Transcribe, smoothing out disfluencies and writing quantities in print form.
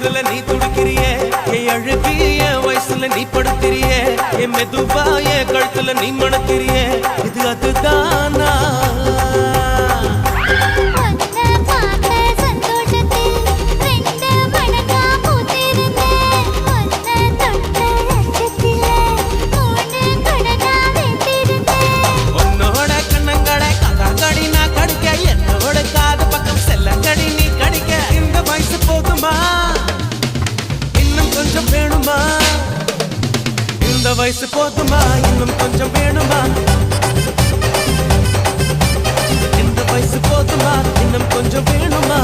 தொடுதல நீ துடிக்கிறியே என் அழுகி என் வயசுல நீ படுத்திரியே என் மெதுவா என் கழுத்துல நீ மணக்கிறியே இது அதுதானா இந்த வயசு போதுமா இன்னும் கொஞ்சம் வேணுமா இந்த வயசு போதுமா இன்னும் கொஞ்சம் வேணுமா